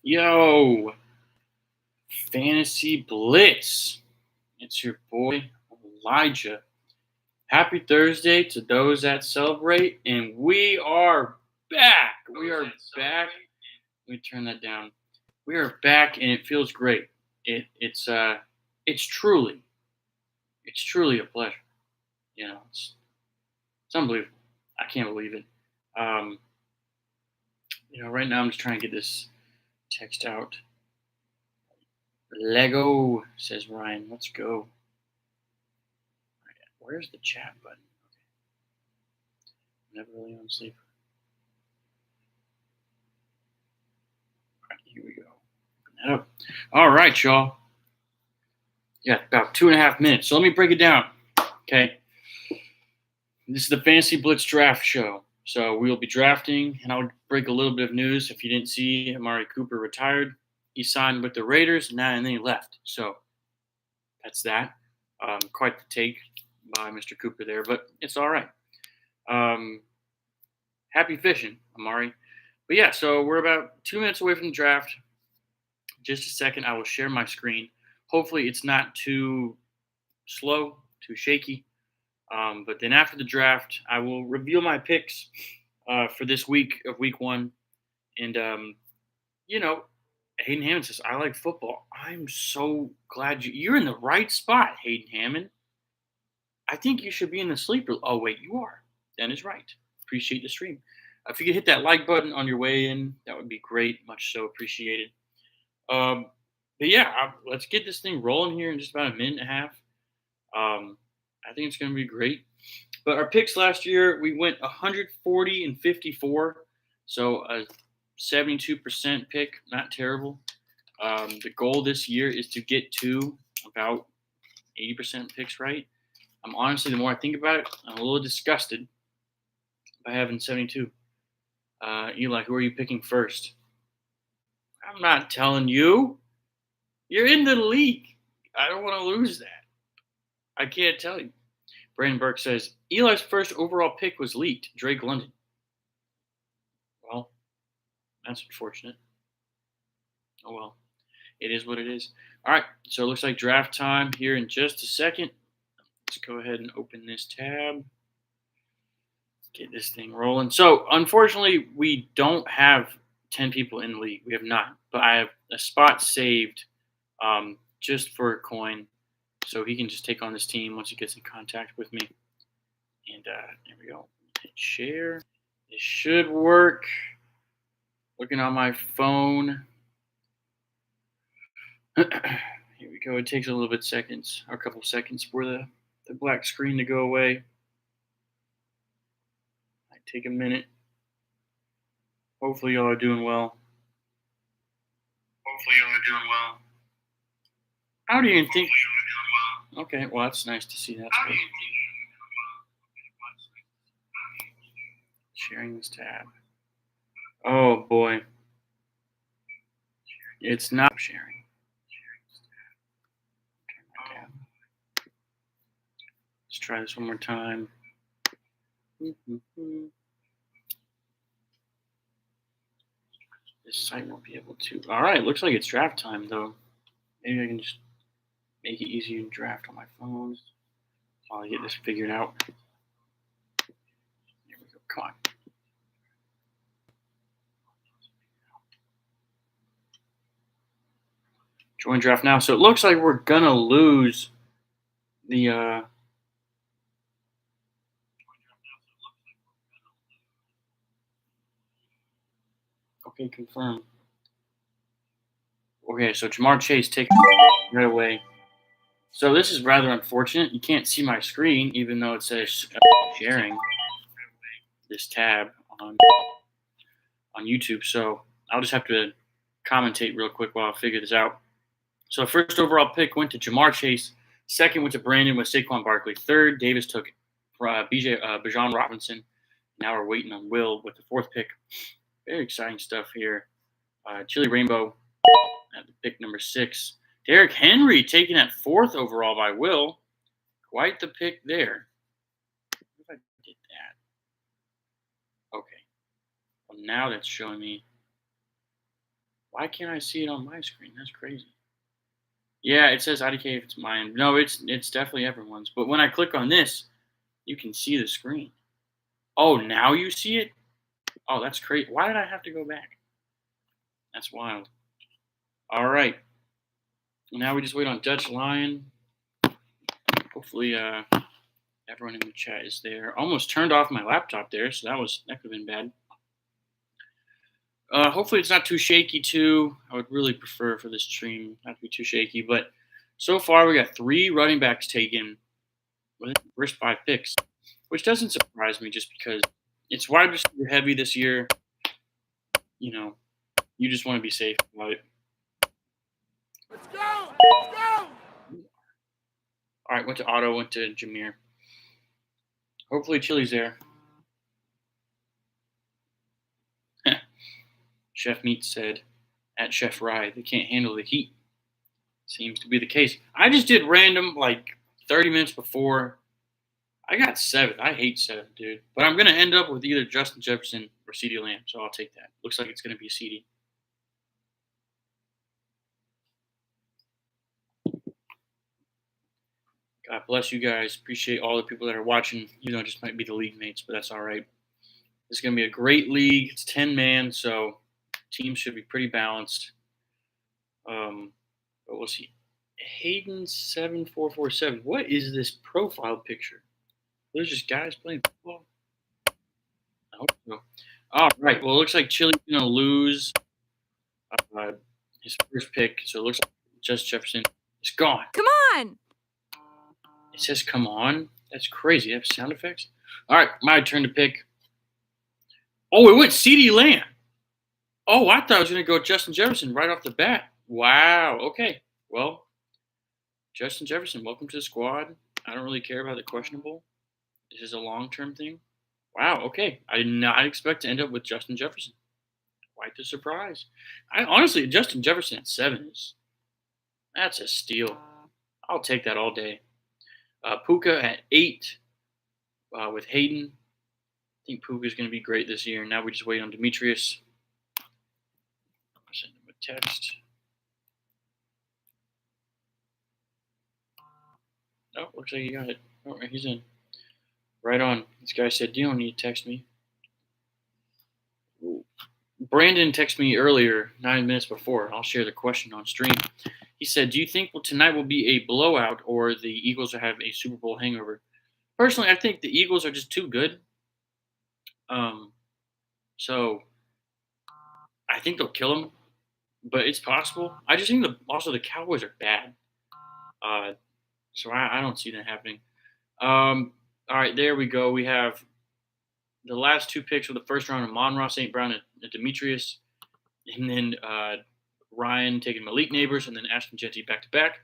Yo, Fantasy Blitz. It's your boy Elijah. Happy Thursday to those that celebrate, and we are back. We are back. Let me turn that down. We are back, and it feels great. It's truly a pleasure. It's unbelievable. I can't believe it. Um, right now I'm just trying to get this text out. Lego, says Ryan. Let's go. Where's the chat button? Okay. Never really on sleep. All right, here we go. Open that up. All right, y'all. Yeah, about 2.5 minutes. So let me break it down. Okay. This is the Fantasy Blitz draft show. So we'll be drafting, and I'll break a little bit of news. If you didn't see, Amari Cooper retired. He signed with the Raiders, and then he left. So that's that. Quite the take by Mr. Cooper there, but it's all right. Happy fishing, Amari. But yeah, so we're about 2 minutes away from the draft. Just a second, I will share my screen. Hopefully, it's not too slow, too shaky. But then after the draft, I will reveal my picks for this week of week one. And, Hayden Hammond says, I like football. I'm so glad you're in the right spot, Hayden Hammond. I think you should be in the sleeper. Oh, wait, you are. That is right. Appreciate the stream. If you could hit that like button on your way in, that would be great. Much so appreciated. But yeah, let's get this thing rolling here in just about a minute and a half. I think it's going to be great. But our picks last year, we went 140 and 54, so a 72% pick, not terrible. The goal this year is to get to about 80% picks right. Honestly, the more I think about it, I'm a little disgusted by having 72. Eli, who are you picking first? I'm not telling you. You're in the league. I don't want to lose that. I can't tell you. Brandon Burke says, Eli's first overall pick was leaked, Drake London. Well, that's unfortunate. Oh, well. It is what it is. All right, so it looks like draft time here in just a second. Let's go ahead and open this tab. Get this thing rolling. So, unfortunately, we don't have 10 people in the league. We have not. But I have a spot saved just for a coin. So he can just take on this team once he gets in contact with me. And there we go. Hit share. It should work. Looking on my phone. Here we go. It takes a little bit seconds, or a couple seconds for the black screen to go away. Might take a minute. Hopefully y'all are doing well. How do you even think? Okay, well that's nice to see that. Sharing this tab. Oh boy. It's not sharing. Let's try this one more time. This site won't be able to. All right, looks like it's draft time though. Maybe I can just make it easier to draft on my phone while I get this figured out. There we go. Come on. Join draft now. So it looks like we're gonna lose the okay, confirm. Okay, so Jamar Chase taken right away. So this is rather unfortunate. You can't see my screen, even though it says sharing this tab on YouTube. So I'll just have to commentate real quick while I figure this out. So first overall pick went to Jamar Chase. Second went to Brandon with Saquon Barkley. Third, Davis took Bijan Robinson. Now we're waiting on Will with the fourth pick. Very exciting stuff here. Chili Rainbow at the pick number 6. Derrick Henry taken at 4th overall by Will. Quite the pick there. What if I did that? Okay. Well, now that's showing me. Why can't I see it on my screen? That's crazy. Yeah, it says IDK if it's mine. No, it's definitely everyone's. But when I click on this, you can see the screen. Oh, now you see it? Oh, that's crazy. Why did I have to go back? That's wild. All right. Now we just wait on Dutch Lion. Hopefully, everyone in the chat is there. Almost turned off my laptop there, so that could have been bad. Hopefully it's not too shaky too. I would really prefer for this stream not to be too shaky. But so far we got 3 running backs taken within the first 5 picks, which doesn't surprise me just because it's wide receiver heavy this year. You know, you just want to be safe about it. Let's go! Let's go! All right, went to Otto, went to Jameer. Hopefully Chili's there. Chef Meat said, at Chef Rye, they can't handle the heat. Seems to be the case. I just did random, like, 30 minutes before. I got 7th. I hate 7th, dude. But I'm going to end up with either Justin Jefferson or CeeDee Lamb, so I'll take that. Looks like it's going to be CeeDee. God bless you guys. Appreciate all the people that are watching, even though it just might be the league mates, but that's all right. It's going to be a great league. It's 10-man, so teams should be pretty balanced. But we'll see. Hayden 7447. What is this profile picture? There's just guys playing football. I hope so. All right. Well, it looks like Chili's going to lose his first pick. So it looks like Justin Jefferson is gone. Come on. It says come on. That's crazy. They have sound effects. All right. My turn to pick. Oh, it went CeeDee Lamb. Oh, I thought I was going to go Justin Jefferson right off the bat. Wow. Okay. Well, Justin Jefferson, welcome to the squad. I don't really care about the questionable. This is a long-term thing. Wow. Okay. I did not expect to end up with Justin Jefferson. Quite the surprise. Honestly, Justin Jefferson at 7 that's a steal. I'll take that all day. Puka at 8 with Hayden. I think Puka is going to be great this year. Now we just wait on Demetrius. I'll send him a text. Oh, looks like he got it. Oh, he's in. Right on. This guy said, you don't need to text me. Ooh. Brandon texted me earlier, 9 minutes before. I'll share the question on stream. He said, do you think tonight will be a blowout or the Eagles will have a Super Bowl hangover? Personally, I think the Eagles are just too good. So I think they'll kill them, but it's possible. I just think also the Cowboys are bad. So I don't see that happening. All right, there we go. We have the last 2 picks of the first round of Amon-Ra St. Brown and Demetrius. And then Ryan taking Malik Neighbors and then Ashton Jetty back-to-back.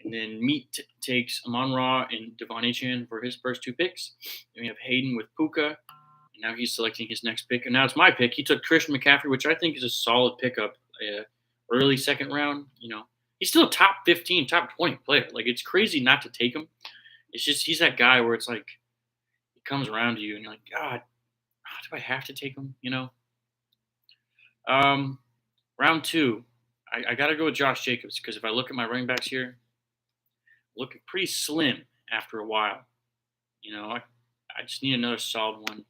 And then Meat takes Amon-Ra and Devon Achane for his first 2 picks. Then we have Hayden with Puka. And now he's selecting his next pick. And now it's my pick. He took Christian McCaffrey, which I think is a solid pickup. Early second round, He's still a top 15, top 20 player. Like, it's crazy not to take him. It's just he's that guy where it's like he comes around to you and you're like, God, do I have to take him? Round 2, I got to go with Josh Jacobs because if I look at my running backs here, looking pretty slim after a while. I just need another solid one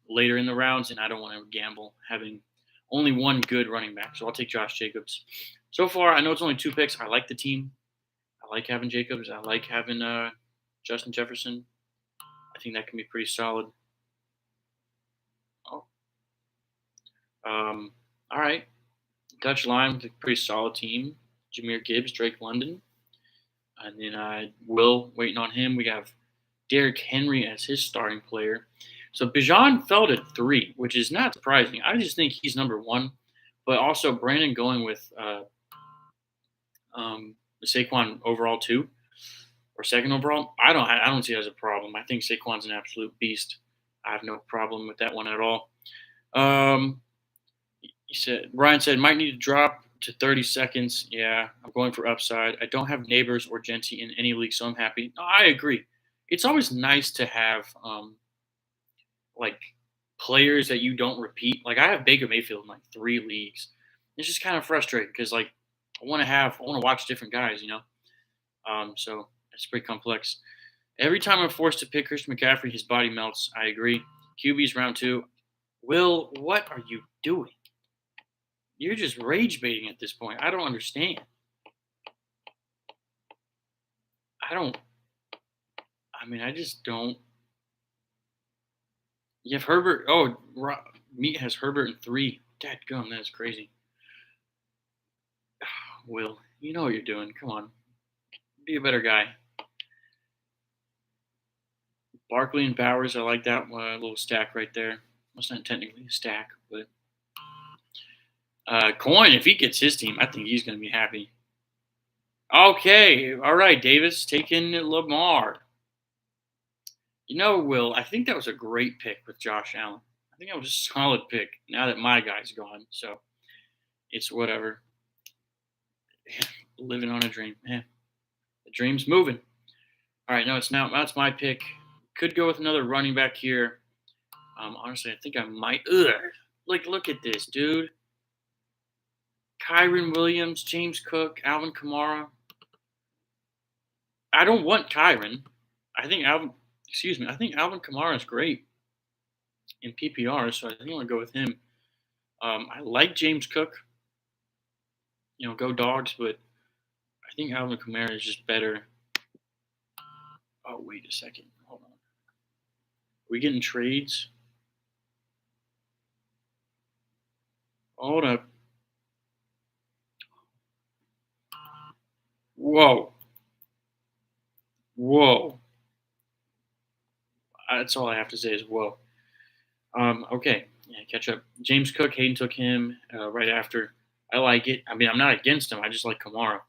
later in the rounds, and I don't want to gamble having only one good running back. So I'll take Josh Jacobs. So far, I know it's only 2 picks. I like the team. I like having Jacobs. I like having Justin Jefferson. I think that can be pretty solid. Oh. All right. Dutch Line with a pretty solid team. Jahmyr Gibbs, Drake London. And then Will waiting on him. We have Derrick Henry as his starting player. So Bijan fell to 3, which is not surprising. I just think he's number 1. But also Brandon going with Saquon overall 2 or 2nd overall. I don't see it as a problem. I think Saquon's an absolute beast. I have no problem with that one at all. Ryan said might need to drop to 30 seconds. Yeah, I'm going for upside. I don't have Neighbors or Genty in any league, so I'm happy. No, I agree. It's always nice to have like players that you don't repeat. Like I have Baker Mayfield in like 3 leagues, It's just kind of frustrating because like I want to watch different guys, So it's pretty complex. Every time I'm forced to pick Christian McCaffrey, his body melts. I agree. QB's round two. Will, what are you doing? You're just rage baiting at this point. I don't understand. I don't. I mean, I just don't. You have Herbert. Oh, Meat has Herbert in three. Dadgum, that's crazy. Will, you know what you're doing. Come on, be a better guy. Barkley and Bowers, I like that little stack right there. Well, it's not technically a stack, but Coin, if he gets his team, I think he's going to be happy. Okay, all right, Davis taking Lamar. Will, I think that was a great pick with Josh Allen. I think that was a solid pick now that my guy's gone. So it's whatever. Living on a dream. The dream's moving. All right, no, it's now. That's my pick. Could go with another running back here. Honestly, I think I might. Ugh. Look at this, dude. Kyron Williams, James Cook, Alvin Kamara. I don't want Kyron. I think Alvin. Excuse me. I think Alvin Kamara is great in PPR, so I think I'm gonna go with him. I like James Cook. Go Dogs, but I think Alvin Kamara is just better. Oh, wait a second. Hold on. Are we getting trades? Hold up. Whoa. Whoa. That's all I have to say is whoa. Okay. Yeah, catch up. James Cook, Hayden took him right after. I like it. I mean, I'm not against him. I just like Kamara.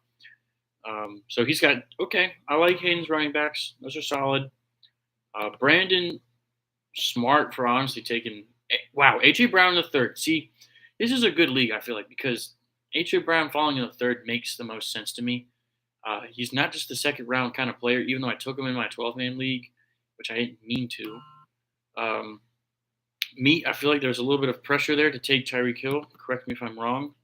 So he's got, okay. I like Hayden's running backs. Those are solid. Brandon Smart for honestly taking, wow, A.J. Brown in the third. See, this is a good league, I feel like, because A.J. Brown falling in the third makes the most sense to me. He's not just the second round kind of player, even though I took him in my 12-man league, which I didn't mean to. I feel like there's a little bit of pressure there to take Tyreek Hill. Correct me if I'm wrong.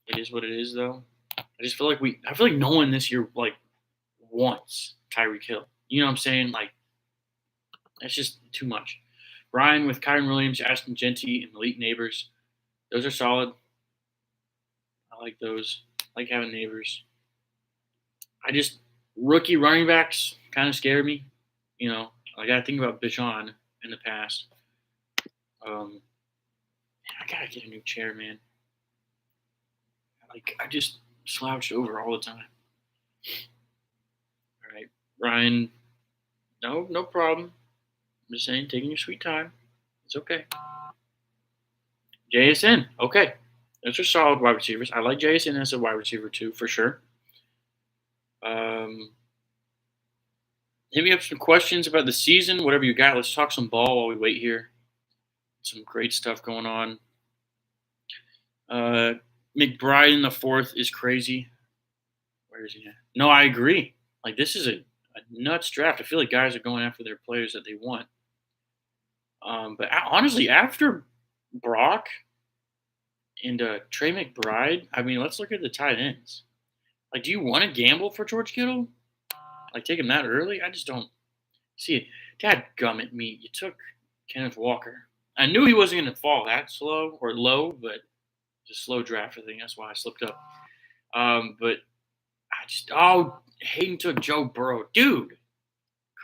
It is what it is, though. I just feel like I feel like no one this year wants Tyreek Hill. You know what I'm saying? Like, that's just too much. Brian with Kyron Williams, Ashton Genty, and Elite Neighbors. Those are solid. I like those. I like having neighbors. Rookie running backs kind of scare me. I got to think about Bijan in the past. I got to get a new chair, man. I just slouched over all the time. All right, Ryan. No problem. I'm just saying, taking your sweet time. It's okay. JSN. Okay. Those are solid wide receivers. I like JSN as a wide receiver too, for sure. Hit me up some questions about the season, whatever you got. Let's talk some ball while we wait here. Some great stuff going on. McBride in the fourth is crazy. Where is he at? No, I agree. This is a nuts draft. I feel like guys are going after their players that they want. But honestly, after Brock and Trey McBride, I mean, let's look at the tight ends. Do you want to gamble for George Kittle? Take him that early? I just don't see it. Dadgummit me. You took Kenneth Walker. I knew he wasn't going to fall that slow or low, but it's a slow draft, I think. That's why I slipped up. But Hayden took Joe Burrow. Dude,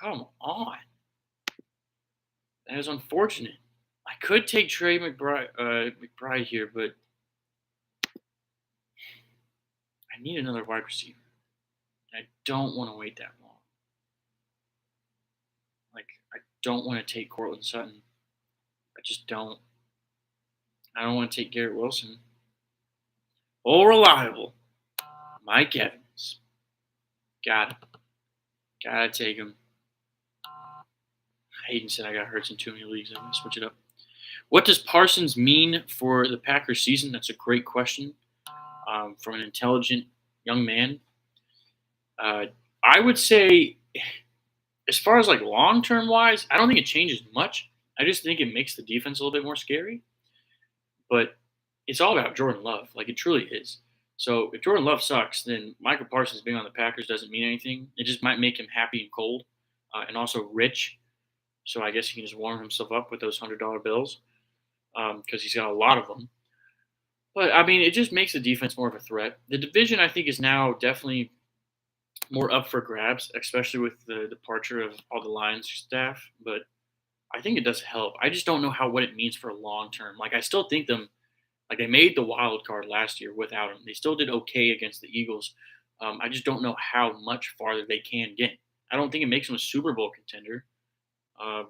come on. That is unfortunate. I could take Trey McBride here, but I need another wide receiver. I don't want to wait that long. I don't want to take Cortland Sutton. I just don't. I don't want to take Garrett Wilson. All reliable. Mike Evans. Gotta take him. Hayden said I got hurt in too many leagues. I'm going to switch it up. What does Parsons mean for the Packers season? That's a great question from an intelligent young man. I would say, as far as long-term wise, I don't think it changes much. I just think it makes the defense a little bit more scary. But it's all about Jordan Love. Like, it truly is. So if Jordan Love sucks, then Michael Parsons being on the Packers doesn't mean anything. It just might make him happy and cold, and also rich. So I guess he can just warm himself up with those $100 bills because he's got a lot of them. But I mean, it just makes the defense more of a threat. The division, I think, is now definitely more up for grabs, especially with the departure of all the Lions staff. But I think it does help. I just don't know what it means for long term. Like, I still think them like, they made the wild card last year without him. They still did okay against the Eagles. I just don't know how much farther they can get. I don't think it makes them a Super Bowl contender, um,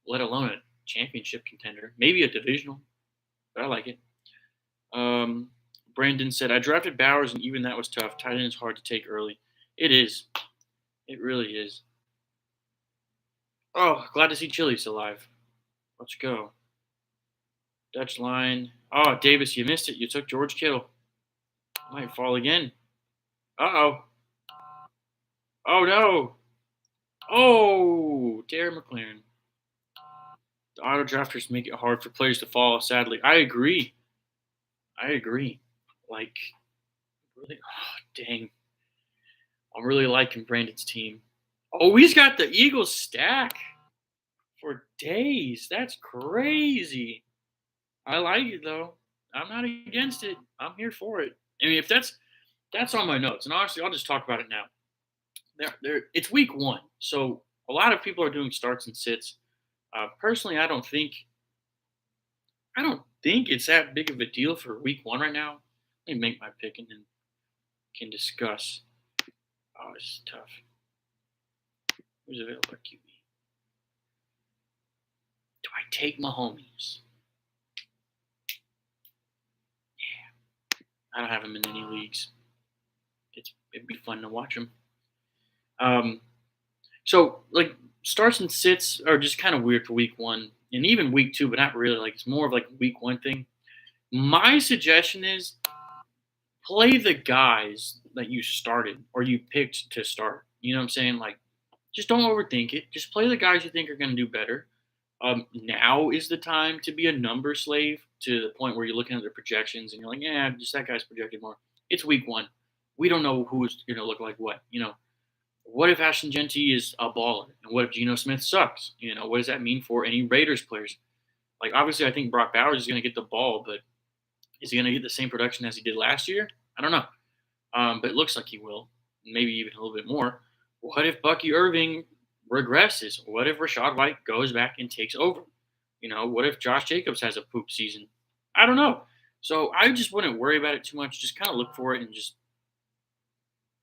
let alone a championship contender. Maybe a divisional, but I like it. Um, Brandon said, I drafted Bowers, and even that was tough. Tight end is hard to take early. It is. It really is. Oh, glad to see Chili's alive. Let's go. Dutch line. Oh, Davis, you missed it. You took George Kittle. Might fall again. Uh-oh. Oh, no. Oh, Darren McLaren. The auto drafters make it hard for players to fall, sadly. I agree. I agree. Like, really, dang. I'm really liking Brandon's team. Oh, he's got the Eagles stack for days. That's crazy. I like it, though. I'm not against it. I'm here for it. I mean, if that's on my notes, and honestly, I'll just talk about it now. It's week one, so a lot of people are doing starts and sits. Personally, I don't think it's that big of a deal for week one right now. Let me make my pick and then can discuss. Oh, this is tough. Who's available at QB? Do I take Mahomes? Yeah, I don't have him in any leagues. It'd be fun to watch him. Um, so like starts and sits are just kind of weird for week one and even week two, but not really. Like, it's more of like a week one thing. My suggestion is play the guys that you started or you picked to start. You know what I'm saying? Like, just don't overthink it. Just play the guys you think are going to do better. Now is the time to be a number slave to the point where you're looking at their projections and you're like, yeah, just that guy's projected more. It's week one. We don't know who's going to look like what. What if Ashton Genty is a baller? And what if Geno Smith sucks? What does that mean for any Raiders players? Like, obviously, I think Brock Bowers is going to get the ball, but is he going to get the same production as he did last year? I don't know. But it looks like he will, maybe even a little bit more. What if Bucky Irving regresses? What if Rashad White goes back and takes over? What if Josh Jacobs has a poop season? I don't know. So I just wouldn't worry about it too much. Just kind of look for it and just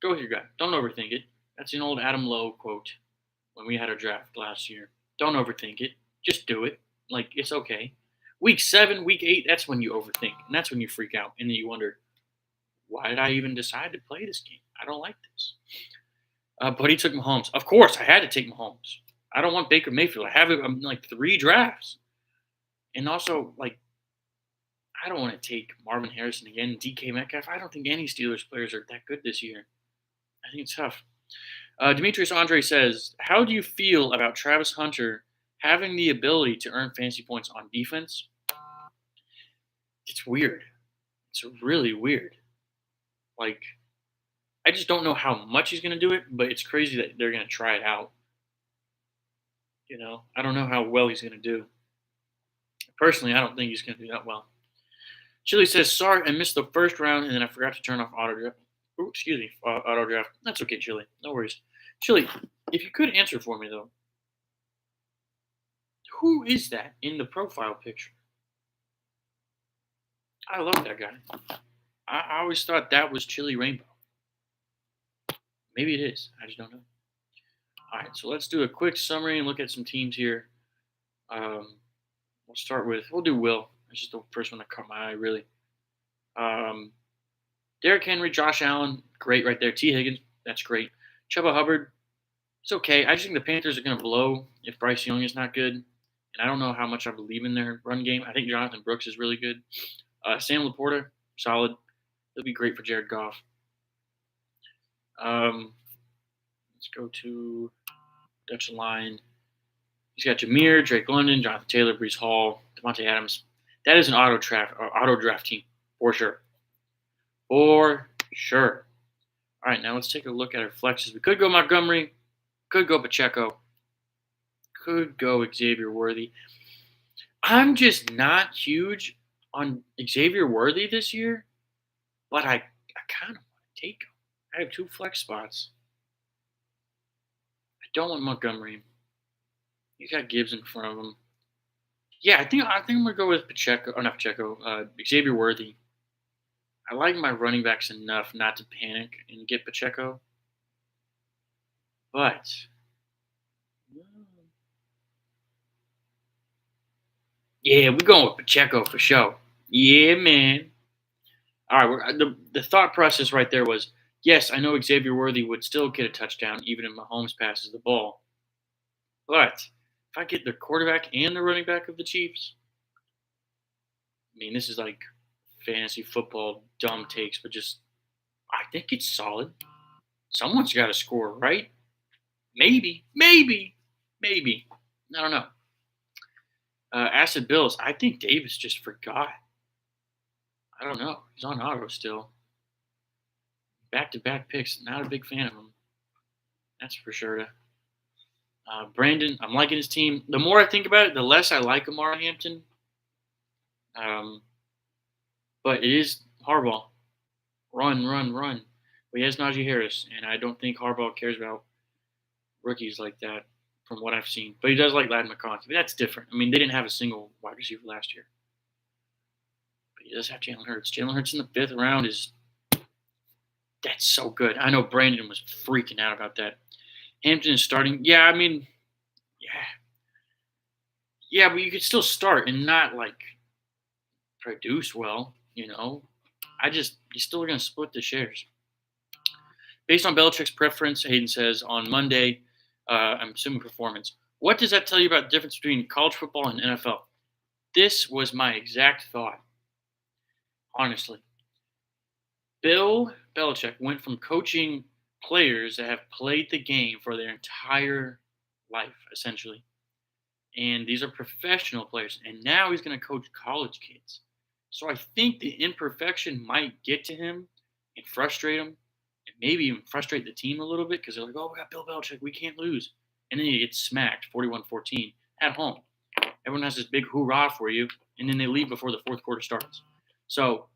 go with your gut. Don't overthink it. That's an old Adam Lowe quote when we had our draft last year. Don't overthink it. Just do it. Like, it's okay. Week 7, week 8, that's when you overthink. And that's when you freak out. And then you wonder, why did I even decide to play this game? I don't like this. But he took Mahomes. Of course, I had to take Mahomes. I don't want Baker Mayfield. I have it like 3 drafts. And also, like, I don't want to take Marvin Harrison again, DK Metcalf. I don't think any Steelers players are that good this year. I think it's tough. Demetrius Andre says, how do you feel about Travis Hunter having the ability to earn fantasy points on defense? It's weird. It's really weird. Like, I just don't know how much he's going to do it, but it's crazy that they're going to try it out. I don't know how well he's going to do. Personally, I don't think he's going to do that well. Chili says, sorry, I missed the first round, and then I forgot to turn off auto draft. Ooh, excuse me, auto draft. That's okay, Chili. No worries. Chili, if you could answer for me, though, who is that in the profile picture? I love that guy. I always thought that was Chili Rainbow. Maybe it is. I just don't know. All right, so let's do a quick summary and look at some teams here. We'll do Will. That's just the first one that caught my eye, really. Derrick Henry, Josh Allen, great right there. T. Higgins, that's great. Chuba Hubbard, it's okay. I just think the Panthers are going to blow if Bryce Young is not good. And I don't know how much I believe in their run game. I think Jonathan Brooks is really good. Sam Laporta, solid. He'll be great for Jared Goff. Let's go to Dutch line. He's got Jameer, Drake London, Jonathan Taylor, Brees Hall, Devontae Adams. That is an auto draft team for sure. For sure. All right, now let's take a look at our flexes. We could go Montgomery, could go Pacheco, could go Xavier Worthy. I'm just not huge on Xavier Worthy this year, but I kind of want to take him. I have two flex spots. I don't want Montgomery. He's got Gibbs in front of him. Yeah, I think I'm gonna go with Pacheco. Or not Pacheco. Xavier Worthy. I like my running backs enough not to panic and get Pacheco, but yeah, we're going with Pacheco for sure. Yeah, man. All right, the thought process right there was yes, I know Xavier Worthy would still get a touchdown even if Mahomes passes the ball, but if I get the quarterback and the running back of the Chiefs, I mean this is like fantasy football dumb takes, but just I think it's solid. Someone's got to score, right? Maybe. I don't know. Acid Bills. I think Davis just forgot. I don't know. He's on auto still. Back to back picks. Not a big fan of him. That's for sure. Brandon, I'm liking his team. The more I think about it, the less I like Amara Hampton. Um, but it is Harbaugh. Run. But he has Najee Harris, and I don't think Harbaugh cares about rookies like that from what I've seen. But he does like Ladd McConkey. But that's different. I mean, they didn't have a single wide receiver last year. But he does have Jalen Hurts. Jalen Hurts in the fifth round is that's so good. I know Brandon was freaking out about that. Hampton is starting. Yeah, I mean, yeah. Yeah, but you could still start and not like produce well, you know. You're still gonna split the shares. Based on Belichick's preference, Hayden says on Monday, I'm assuming performance. What does that tell you about the difference between college football and NFL? This was my exact thought, honestly. Bill Belichick went from coaching players that have played the game for their entire life, essentially. And these are professional players. And now he's going to coach college kids. So I think the imperfection might get to him and frustrate him and maybe even frustrate the team a little bit because they're like, oh, we got Bill Belichick. We can't lose. And then he gets smacked 41-14 at home. Everyone has this big hoorah for you. And then they leave before the fourth quarter starts. So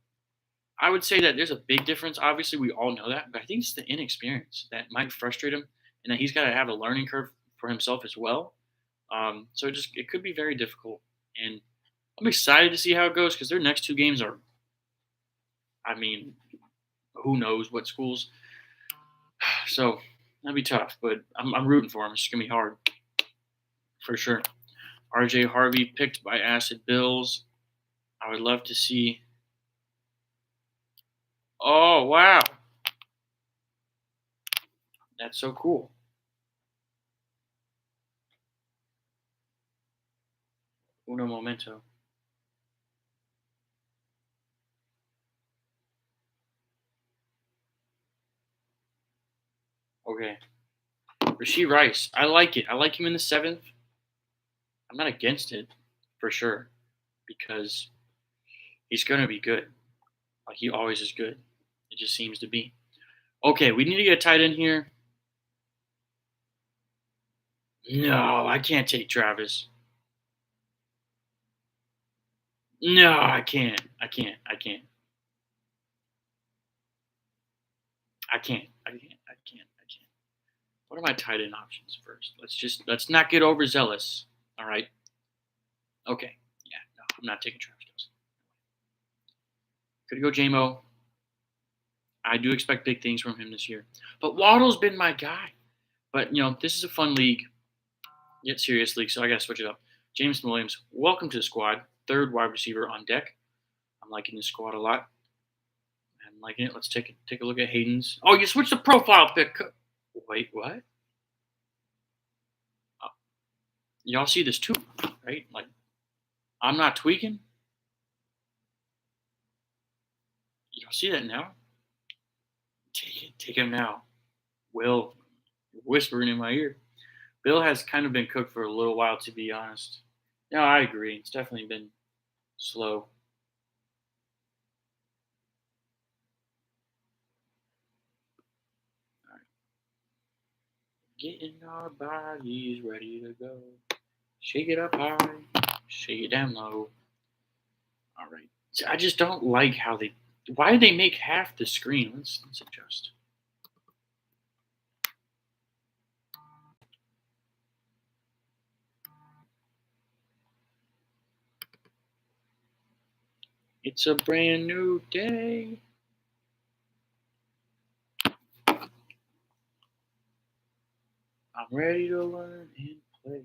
I would say that there's a big difference. Obviously, we all know that. But I think it's the inexperience that might frustrate him and that he's got to have a learning curve for himself as well. So it could be very difficult, and I'm excited to see how it goes because their next two games are, I mean, who knows what schools. So that'd be tough, but I'm rooting for them. It's gonna be hard for sure. RJ Harvey picked by Acid Bills. I would love to see. Oh wow, that's so cool. Uno momento. Okay, Rasheed Rice. I like it. I like him in the seventh. I'm not against it for sure because he's gonna be good. Like he always is good. It just seems to be. Okay, we need to get a tight end here. No, I can't take Travis. No, I can't. I can't. What are my tight end options first? Let's not get overzealous. All right. Okay. Yeah. No, I'm not taking Travis Kelce. Could go JMO. I do expect big things from him this year. But Waddle's been my guy. But this is a fun league, yet serious league, so I gotta switch it up. James Williams, welcome to the squad. Third wide receiver on deck. I'm liking this squad a lot. I'm liking it. Let's take a look at Hayden's. Oh, you switched the profile pic. Wait, what? Uh, Y'all see this too, right? Like, I'm not tweaking. Y'all see that now? Take him now. Will whispering in my ear. Bill has kind of been cooked for a little while, to be honest. No, I agree. It's definitely been Slow. All right. Getting our bodies ready to go. Shake it up high, shake it down low. All right. So I just don't like how they. Why do they make half the screen? Let's adjust. It's a brand new day. I'm ready to learn and play.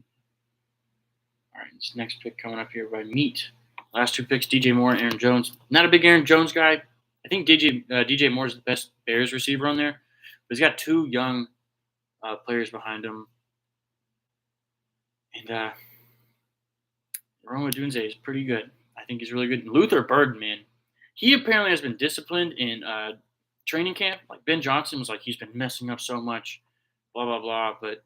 All right, this next pick coming up here by Meat. Last two picks: DJ Moore and Aaron Jones. Not a big Aaron Jones guy. I think DJ Moore is the best Bears receiver on there, but he's got two young players behind him, and Roma Dunze is pretty good. I think he's really good. And Luther Burden, man, he apparently has been disciplined in training camp. Like Ben Johnson was like, he's been messing up so much, blah blah blah. But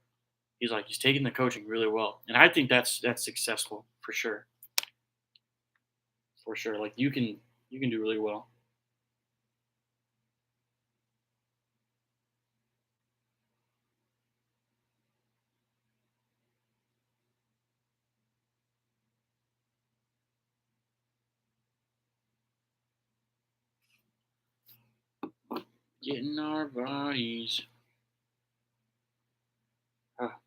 he's like, he's taking the coaching really well, and I think that's successful for sure. For sure, like you can do really well. Getting our bodies. Ah,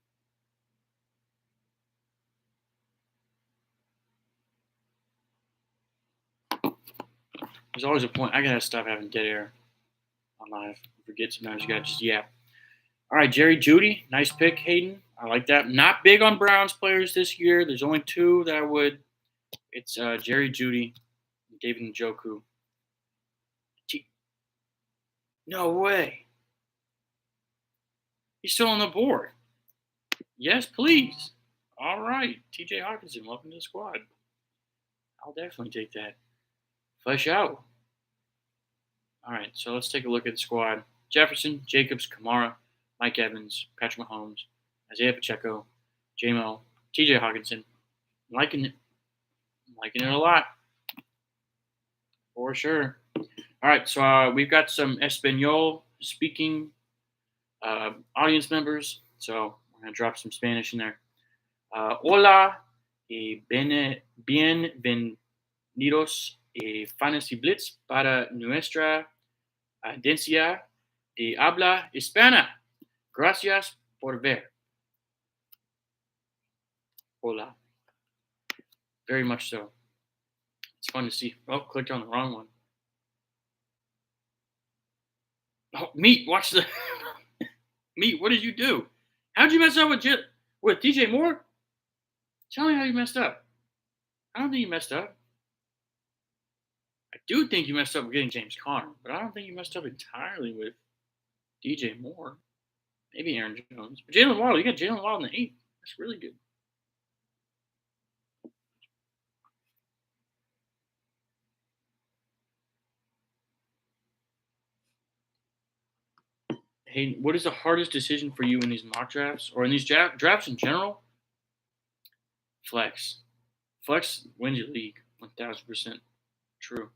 there's always a point. I gotta stop having dead air on live. I forget sometimes you gotta just yap. All right, Jerry Judy, nice pick, Hayden. I like that. Not big on Browns players this year. There's only two that I would. It's Jerry Judy, and David Njoku. No way. He's still on the board. Yes, please. All right, T.J. Hawkinson, welcome to the squad. I'll definitely take that. Flesh out. All right, so let's take a look at the squad. Jefferson, Jacobs, Kamara, Mike Evans, Patrick Mahomes, Isaiah Pacheco, J-Mo, T.J. Hawkinson. Liking it. Liking it a lot. For sure. All right, so we've got some Espanol speaking audience members. So we're going to drop some Spanish in there. Hola y bienvenidos a Fantasy Blitz para nuestra audiencia de habla hispana. Gracias por ver. Hola. Very much so. It's fun to see. Oh, clicked on the wrong one. Oh, Meat, watch the Meat. What did you do? How'd you mess up with DJ Moore? Tell me how you messed up. I don't think you messed up. I do think you messed up with getting James Conner, but I don't think you messed up entirely with DJ Moore. Maybe Aaron Jones. But Jalen Waddle, you got Jalen Waddle in the 8th. That's really good. Hey, what is the hardest decision for you in these mock drafts or in these drafts in general? Flex. Flex wins your league. 1,000% true.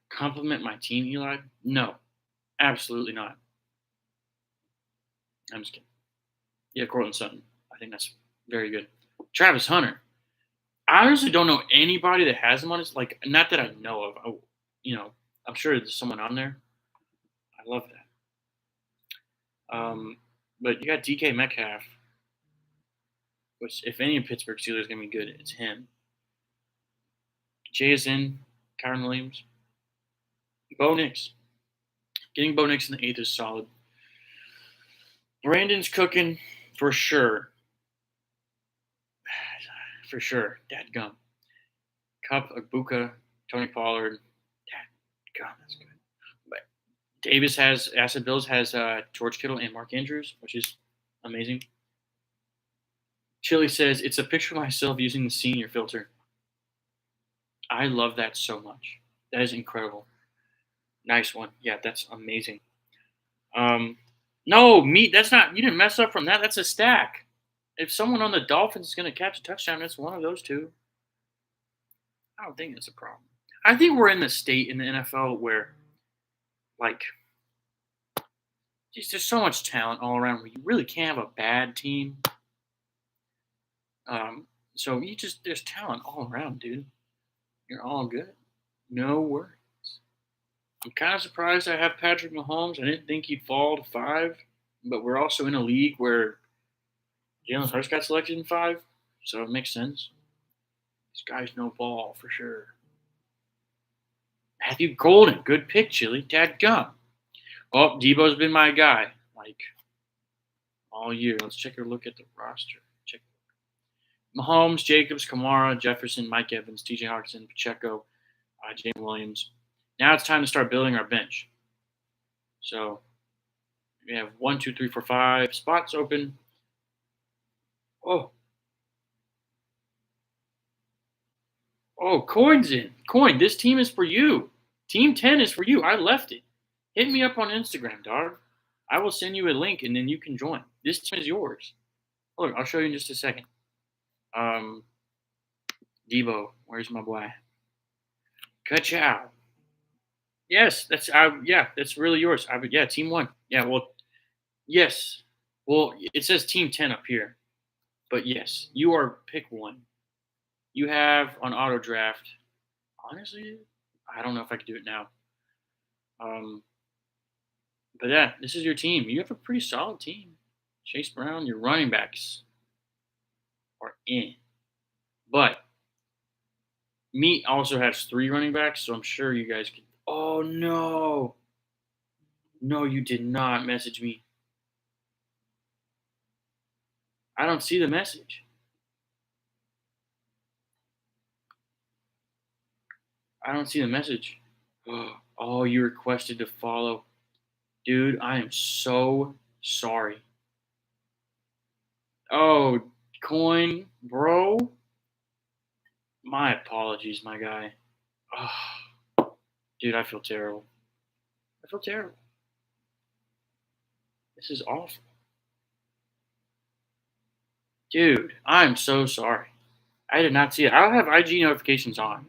Compliment my team, Eli? No, absolutely not. I'm just kidding. Yeah, Cortland Sutton. I think that's very good. Travis Hunter. I honestly don't know anybody that has him on his, like, not that I know of. I'm sure there's someone on there. I love that. But you got DK Metcalf, which if any Pittsburgh Steelers is gonna be good, it's him. Jay is in. Kyron Williams. Bo Nix. Getting Bo Nix in the 8th is solid. Brandon's cooking for sure. For sure. Dadgum. Cup, Agbuka, Tony Pollard. Dadgum, that's good. But Davis has, Acid Bills has George Kittle and Mark Andrews, which is amazing. Chili says, it's a picture of myself using the senior filter. I love that so much. That is incredible. Nice one. Yeah, that's amazing. No, Meat, that's not, you didn't mess up from that. That's a stack. If someone on the Dolphins is going to catch a touchdown, it's one of those two. I don't think it's a problem. I think we're in the state in the NFL where, like, just there's so much talent all around where you really can't have a bad team. So there's talent all around, dude. You're all good. No worries. I'm kind of surprised I have Patrick Mahomes. I didn't think he'd fall to 5, but we're also in a league where Jalen Hurts got selected in 5, so it makes sense. This guy's no ball for sure. Matthew Golden, good pick, Chili. Dadgum. Oh, Debo's been my guy, like, all year. Let's check a look at the roster. Check Mahomes, Jacobs, Kamara, Jefferson, Mike Evans, TJ Hawkinson, Pacheco, James Williams. Now it's time to start building our bench. So we have 1, 2, 3, 4, 5 spots open. Coin's in. Coin, this team is for you. Team 10 is for you. I left it. Hit me up on Instagram, dog. I will send you a link and then you can join. This team is yours. Look, I'll show you in just a second. Debo, where's my boy? Ka-chow. Yes, that's really yours. Team 1. Yeah, well, yes. Well, it says Team 10 up here. But yes, you are pick 1. You have on auto draft. Honestly, I don't know if I could do it now. But yeah, this is your team. You have a pretty solid team. Chase Brown, your running backs are in. But Meat also has 3 running backs, so I'm sure you guys can. Oh, no. No, you did not message me. I don't see the message. I don't see the message. Oh, you requested to follow. Dude, I am so sorry. Oh, Coin, bro. My apologies, my guy. Oh, dude, I feel terrible. I feel terrible. This is awful. Dude, I'm so sorry. I did not see it. I don't have IG notifications on.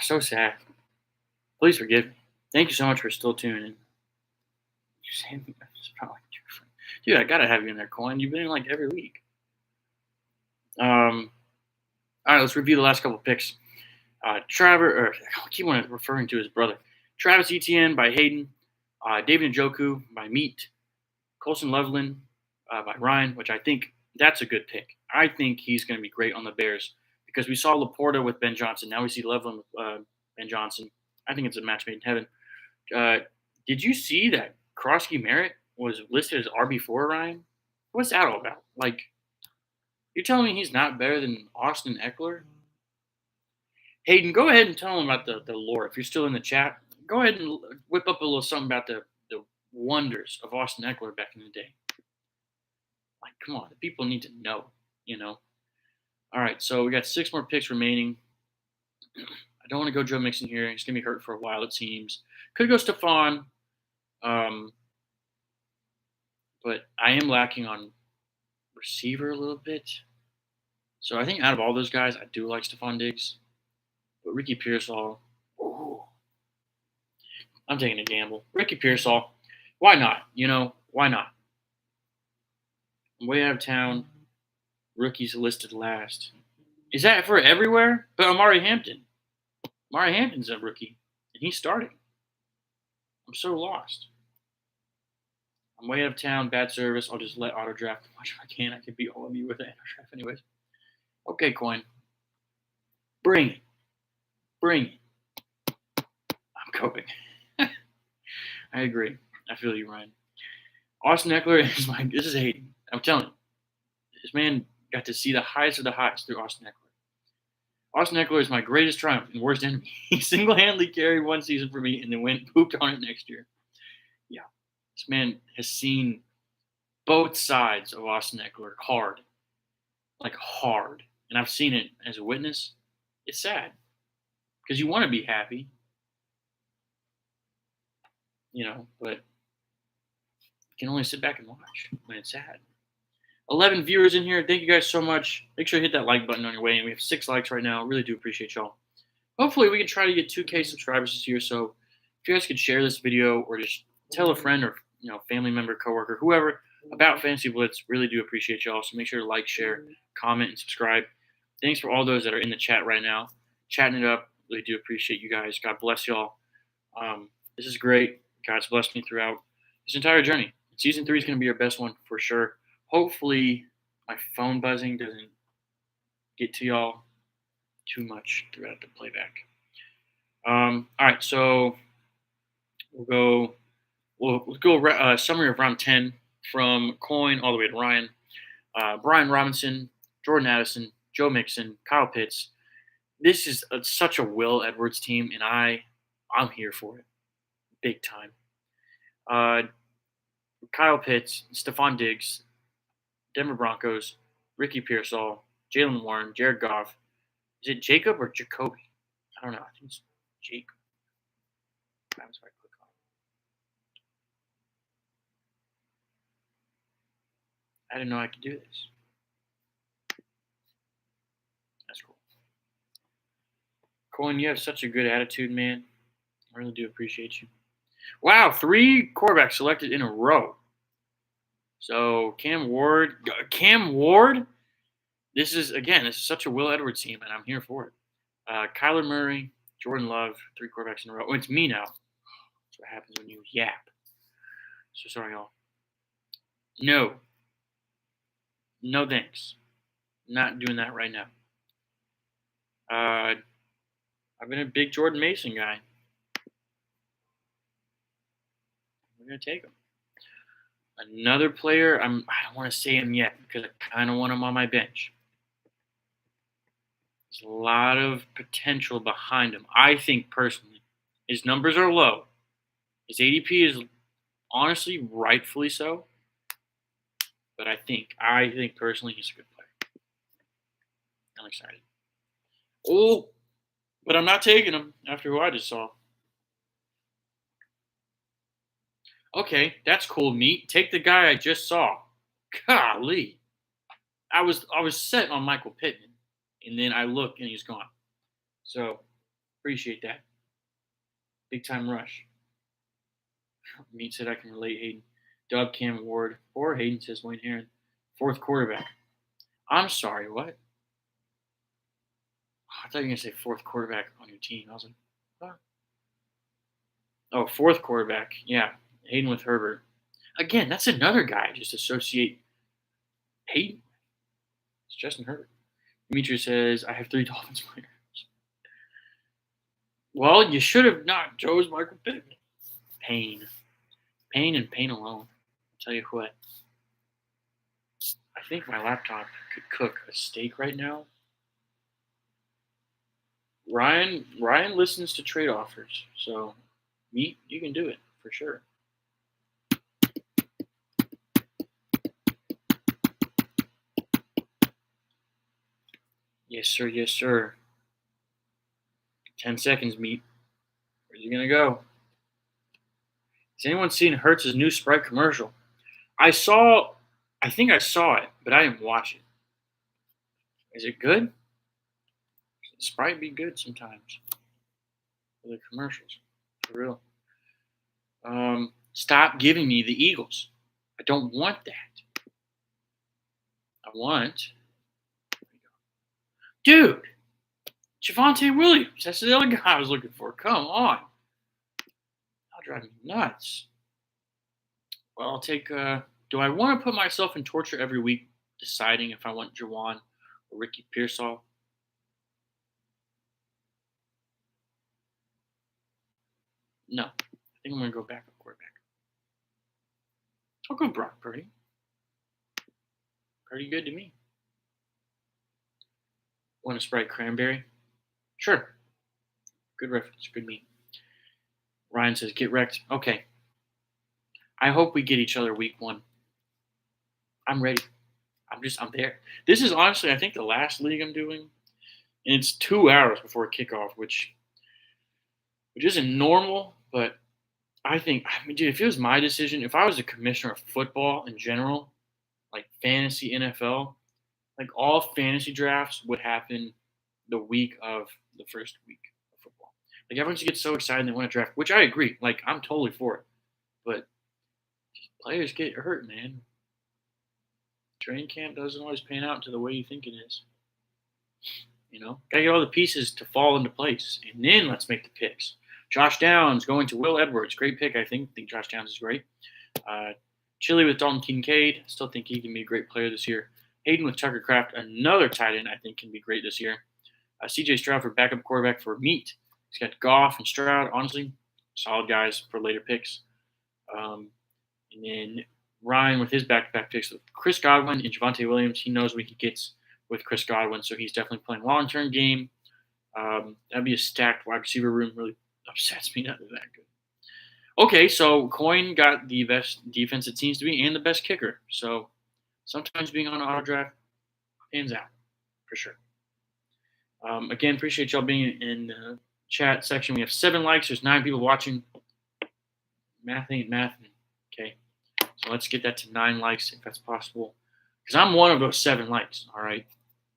So sad. Please forgive me. Thank you so much for still tuning in. You saved me. Dude, I gotta have you in there, Coin. You've been in like every week. All right, let's review the last couple of picks. I keep on referring to his brother. Travis Etienne by Hayden. David Njoku by Meat. Colson Loveland by Ryan, which I think that's a good pick. I think he's going to be great on the Bears because we saw Laporta with Ben Johnson. Now we see Loveland with Ben Johnson. I think it's a match made in heaven. Did you see that Krosky Merritt was listed as RB4, Ryan? What's that all about? Like, you're telling me he's not better than Austin Eckler? Hayden, go ahead and tell him about the lore. If you're still in the chat, go ahead and whip up a little something about the wonders of Austin Eckler back in the day. Like, come on, the people need to know, you know. All right, so we got 6 more picks remaining. I don't want to go Joe Mixon here. He's going to be hurt for a while, it seems. Could go Stephon. But I am lacking on receiver a little bit. So I think out of all those guys, I do like Stephon Diggs. But Ricky Pearsall, I'm taking a gamble. Ricky Pearsall, why not? Why not? I'm way out of town. Rookies listed last. Is that for everywhere? But Amari Hampton's a rookie, and he's starting. I'm so lost. I'm way out of town. Bad service. I'll just let auto draft as much as I can. I can beat all of you with auto draft anyways. Okay, Coin. Bring it. I'm coping. I agree. I feel you, Ryan. Austin Eckler this is Hayden. I'm telling you. This man got to see the highest of the highs through Austin Eckler. Austin Eckler is my greatest triumph and worst enemy. He single-handedly carried one season for me and then went and pooped on it next year. Yeah. This man has seen both sides of Austin Eckler hard. Like hard. And I've seen it as a witness. It's sad. Because you want to be happy. But you can only sit back and watch when it's sad. 11 viewers in here. Thank you guys so much. Make sure you hit that like button on your way. And we have 6 likes right now. Really do appreciate y'all. Hopefully, we can try to get 2K subscribers this year. So if you guys could share this video or just tell a friend or family member, coworker, whoever about Fantasy Blitz, really do appreciate y'all. So make sure to like, share, comment, and subscribe. Thanks for all those that are in the chat right now, chatting it up. Really do appreciate you guys. God bless y'all. This is great. God's blessed me throughout this entire journey. Season 3 is going to be our best one for sure. Hopefully, my phone buzzing doesn't get to y'all too much throughout the playback. All right, so we'll go summary of round 10 from Coin all the way to Ryan. Brian Robinson, Jordan Addison, Joe Mixon, Kyle Pitts. This is such a Will Edwards team, and I'm here for it, big time. Kyle Pitts, Stephon Diggs, Denver Broncos, Ricky Pearsall, Jalen Warren, Jared Goff. Is it Jacob or Jacoby? I don't know. I think it's Jacob. That's why I click on it. I didn't know I could do this. That's cool. Cohen, you have such a good attitude, man. I really do appreciate you. Wow, 3 quarterbacks selected in a row. So Cam Ward. This is such a Will Edwards team, and I'm here for it. Kyler Murray, Jordan Love, 3 quarterbacks in a row. Oh, it's me now. That's what happens when you yap. So sorry, y'all. No thanks. Not doing that right now. I've been a big Jordan Mason guy. We're going to take him. Another player, I don't want to say him yet because I kind of want him on my bench. There's a lot of potential behind him. I think personally, his numbers are low. His ADP is honestly rightfully so. But I think personally he's a good player. I'm excited. Oh, but I'm not taking him after who I just saw. Okay, that's cool, meat. Take the guy I just saw. Golly. I was set on Michael Pittman, and then I look and he's gone. So, appreciate that. Big time rush. Meat said I can relate Hayden. Dub Cam Ward. Or Hayden says Wayne Heron. 4th quarterback. I'm sorry, what? I thought you were going to say 4th quarterback on your team. I was like, what? Oh, 4th quarterback. Yeah. Hayden with Herbert. Again, that's another guy I just associate Hayden. It's Justin Herbert. Dimitri says, I have 3 Dolphins players. Well, you should have not chose Michael Pittman. Pain and pain alone. I'll tell you what. I think my laptop could cook a steak right now. Ryan listens to trade offers, so you can do it for sure. Yes, sir. Yes, sir. 10 seconds, meat. Where's he going to go? Has anyone seen Hertz's new Sprite commercial? I think I saw it, but I didn't watch it. Is it good? Sprite be good sometimes. For the commercials. For real. Stop giving me the Eagles. I don't want that. I want... Dude, Javonte Williams. That's the other guy I was looking for. Come on. That'll drive me nuts. Well, I'll take... do I want to put myself in torture every week deciding if I want Jawan or Ricky Pearsall? No. I think I'm going to go back up quarterback. I'll go Brock Purdy. Pretty good to me. Want a Sprite cranberry? Sure. Good reference. Good meat. Ryan says, get wrecked. Okay. I hope we get each other week 1. I'm ready. I'm there. This is honestly, I think, the last league I'm doing. And it's 2 hours before kickoff, which isn't normal, but I mean, dude, if it was my decision, if I was a commissioner of football in general, like fantasy NFL, like all fantasy drafts would happen the week of the first week of football. Like everyone gets so excited they want to draft, which I agree. Like I'm totally for it, but players get hurt, man. Training camp doesn't always pan out to the way you think it is. Gotta get all the pieces to fall into place, and then let's make the picks. Josh Downs going to Will Edwards, great pick. I think Josh Downs is great. Uh, Chili with Dalton Kincaid, still think he can be a great player this year. Hayden with Tucker Kraft, another tight end, I think can be great this year. C.J. Stroud for backup quarterback for Meat. He's got Goff and Stroud. Honestly, solid guys for later picks. And then Ryan with his back-to-back picks with Chris Godwin and Javonte Williams. He knows what he gets with Chris Godwin, so he's definitely playing long-term game. That'd be a stacked wide receiver room. Really upsets me that they're that good. Okay, so Coin got the best defense it seems to be and the best kicker. So sometimes being on auto draft pans out for sure. Again, appreciate y'all being in the chat section. We have 7 likes. There's 9 people watching. Math ain't math. Okay, so let's get that to 9 likes if that's possible. Because I'm one of those 7 likes. All right,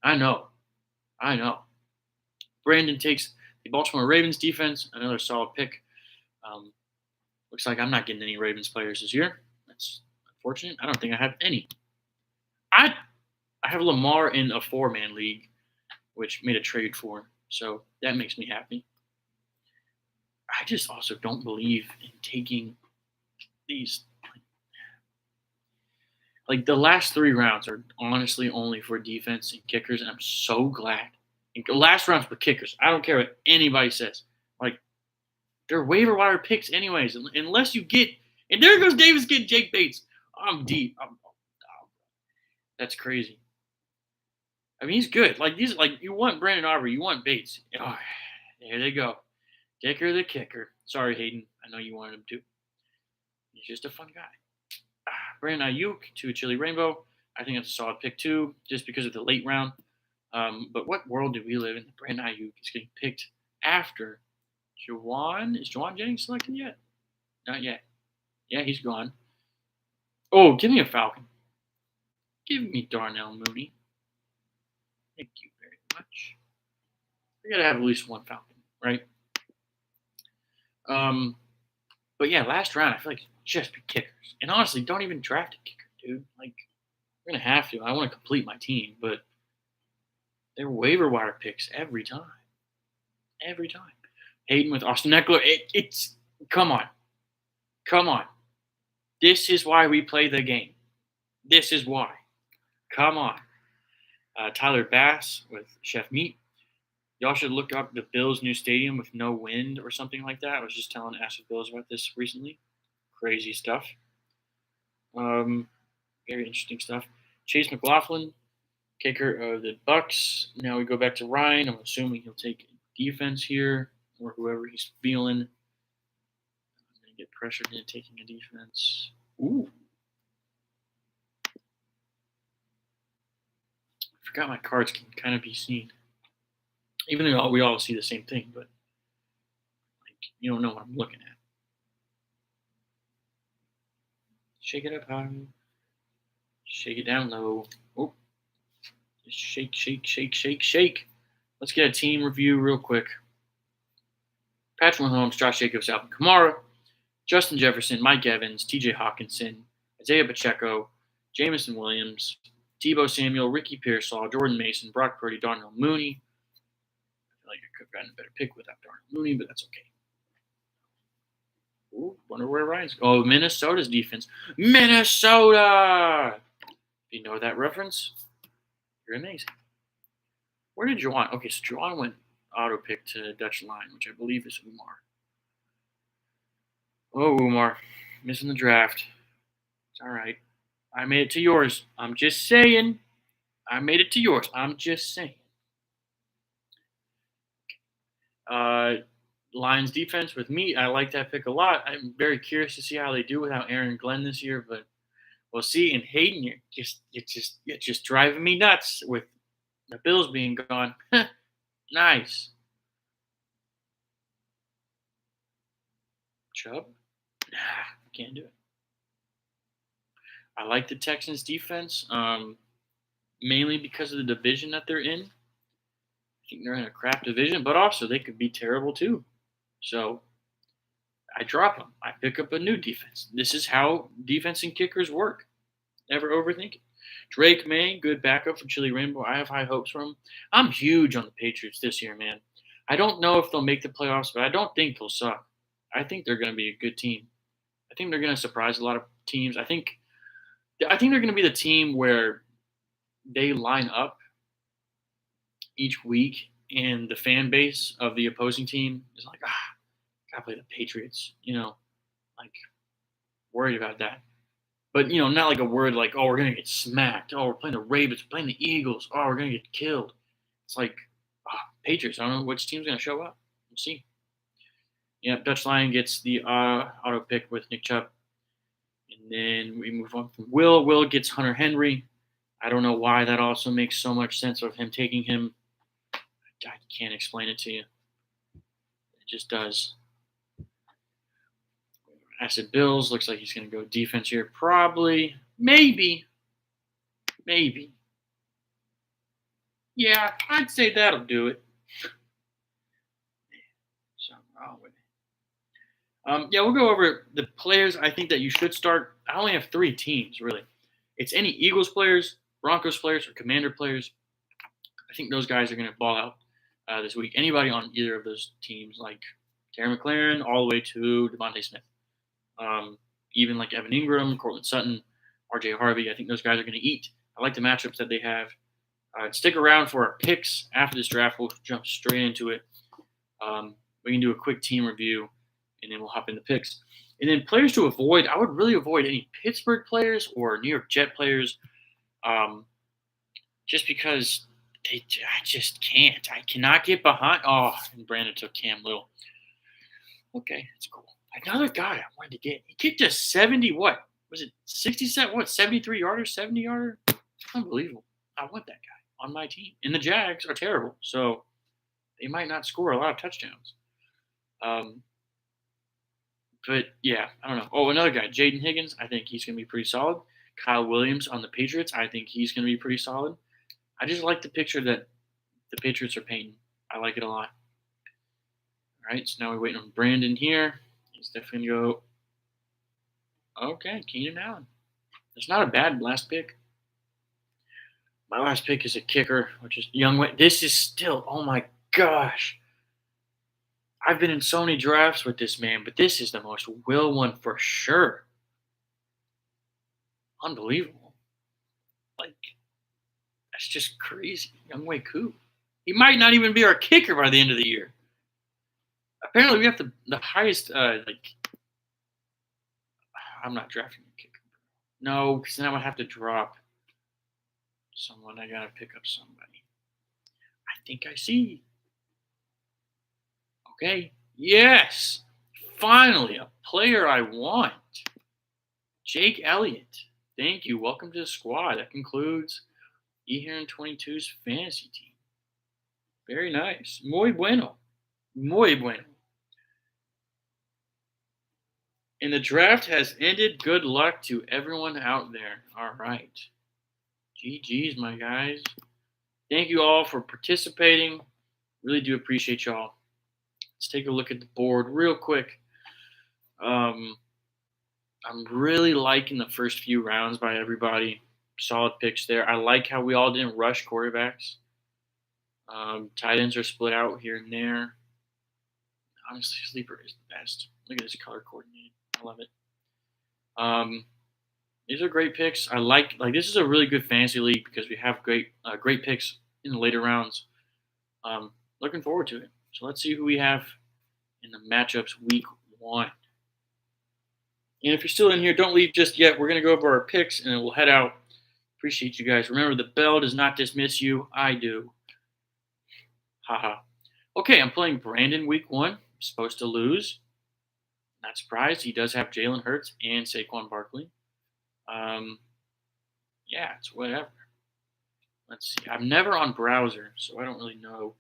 I know. Brandon takes the Baltimore Ravens defense. Another solid pick. Looks like I'm not getting any Ravens players this year. That's unfortunate. I don't think I have any. I have Lamar in a 4-man league, which made a trade for him. So that makes me happy. I just also don't believe in taking these. Like the last 3 rounds are honestly only for defense and kickers, and I'm so glad. And the last rounds for kickers. I don't care what anybody says. Like they're waiver wire picks anyways, unless you get. And there goes Davis getting Jake Bates. I'm deep. That's crazy. I mean, he's good. Like you want Brandon Aubrey, you want Bates. Oh, there they go. Dicker the kicker. Sorry, Hayden. I know you wanted him to. He's just a fun guy. Brandon Ayuk to a Chili Rainbow. I think that's a solid pick too, just because of the late round. But what world do we live in? Brandon Ayuk is getting picked after Juwan. Is Juwan Jennings selected yet? Not yet. Yeah, he's gone. Oh, give me a Falcon. Give me Darnell Mooney. Thank you very much. We gotta have at least one Falcon, right? But yeah, last round I feel like just be kickers. And honestly, don't even draft a kicker, dude. Like we're gonna have to. I want to complete my team, but they're waiver wire picks every time. Every time. Hayden with Austin Eckler. It's come on. This is why we play the game. This is why. Come on. Tyler Bass with Chef Meat. Y'all should look up the Bills' new stadium with no wind or something like that. I was just telling Ashford Bills about this recently. Crazy stuff. Very interesting stuff. Chase McLaughlin, kicker of the Bucks. Now we go back to Ryan. I'm assuming he'll take defense here or whoever he's feeling. I'm going to get pressured into taking a defense. Ooh. I forgot my cards can kind of be seen. Even though we all see the same thing, but like you don't know what I'm looking at. Shake it up high. Shake it down low. Oh. Just shake. Let's get a team review real quick. Patrick Mahomes, Josh Jacobs, Alvin Kamara, Justin Jefferson, Mike Evans, T.J. Hawkinson, Isaiah Pacheco, Jameson Williams, Deebo Samuel, Ricky Pearsall, Jordan Mason, Brock Purdy, Darnell Mooney. I feel like I could have gotten a better pick without Darnell Mooney, but that's okay. Ooh, wonder where Ryan's. Oh, Minnesota's defense. Minnesota! If you know that reference, you're amazing. Where did Juwan? Okay, so Juwan went auto pick to Dutch line, which I believe is Umar. Oh, Umar. Missing the draft. It's all right. I made it to yours. I'm just saying. I made it to yours. I'm just saying. Lions defense with me. I like that pick a lot. I'm very curious to see how they do without Aaron Glenn this year, but we'll see. And Hayden, you're just driving me nuts with the Bills being gone. Nice. Chubb? Nah, I can't do it. I like the Texans defense, mainly because of the division that they're in. I think they're in a crap division, but also they could be terrible too. So I drop them. I pick up a new defense. This is how defense and kickers work. Never overthink it. Drake May, good backup for Chili Rainbow. I have high hopes for him. I'm huge on the Patriots this year, man. I don't know if they'll make the playoffs, but I don't think they'll suck. I think they're going to be a good team. I think they're going to surprise a lot of teams. I think they're going to be the team where they line up each week, and the fan base of the opposing team is like, gotta play the Patriots. Like worried about that. But not like a word like, oh, we're gonna get smacked. Oh, we're playing the Ravens, we're playing the Eagles. Oh, we're gonna get killed. It's like, Patriots. I don't know which team's gonna show up. We'll see. Yeah, Dutch Lion gets the auto pick with Nick Chubb, and then we move on from Will. Will gets Hunter Henry. I don't know why that also makes so much sense of him taking him. I can't explain it to you. It just does. I said Bills. Looks like he's going to go defense here. Probably. Maybe. Yeah, I'd say that'll do it. Something wrong with it. Yeah, we'll go over the players I think that you should start. I only have 3 teams, really. It's any Eagles players, Broncos players, or Commander players. I think those guys are going to ball out this week. Anybody on either of those teams, like Terry McLaurin, all the way to Devontae Smith. Even like Evan Ingram, Cortland Sutton, RJ Harvey. I think those guys are going to eat. I like the matchups that they have. Stick around for our picks after this draft. We'll jump straight into it. We can do a quick team review, and then we'll hop into picks. And then players to avoid. I would really avoid any Pittsburgh players or New York Jet players, just because I just can't. I cannot get behind. Oh, and Brandon took Cam Little. Okay, that's cool. Another guy I wanted to get. He kicked a 70, what? Was it 67? What, 73 yarder, 70 yarder? Unbelievable. I want that guy on my team. And the Jags are terrible, so they might not score a lot of touchdowns. But yeah, I don't know. Oh, another guy, Jaden Higgins. I think he's going to be pretty solid. Kyle Williams on the Patriots. I think he's going to be pretty solid. I just like the picture that the Patriots are painting. I like it a lot. All right, so now we're waiting on Brandon here. He's definitely going to go. Okay, Keenan Allen. It's not a bad last pick. My last pick is a kicker, which is Youngway. This is still, oh my gosh. I've been in so many drafts with this man, but this is the most Will one for sure. Unbelievable. Like, that's just crazy. Youngway Koo. He might not even be our kicker by the end of the year. Apparently, we have the highest, I'm not drafting a kicker. No, because then I would have to drop someone. I got to pick up somebody. I think I see. Okay. Yes. Finally, a player I want. Jake Elliott. Thank you. Welcome to the squad. That concludes eHeron22's fantasy team. Very nice. Muy bueno. Muy bueno. And the draft has ended. Good luck to everyone out there. All right. GG's, my guys. Thank you all for participating. Really do appreciate y'all. Let's take a look at the board real quick. I'm really liking the first few rounds by everybody. Solid picks there. I like how we all didn't rush quarterbacks. Tight ends are split out here and there. Honestly, sleeper is the best. Look at this color coordinated. I love it. These are great picks. I like this is a really good fantasy league because we have great picks in the later rounds. Looking forward to it. So let's see who we have in the matchups week 1. And if you're still in here, don't leave just yet. We're going to go over our picks and then we'll head out. Appreciate you guys. Remember, the bell does not dismiss you. I do. Haha. Okay, I'm playing Brandon week 1. I'm supposed to lose. Not surprised. He does have Jalen Hurts and Saquon Barkley. Yeah, it's whatever. Let's see. I'm never on browser, so I don't really know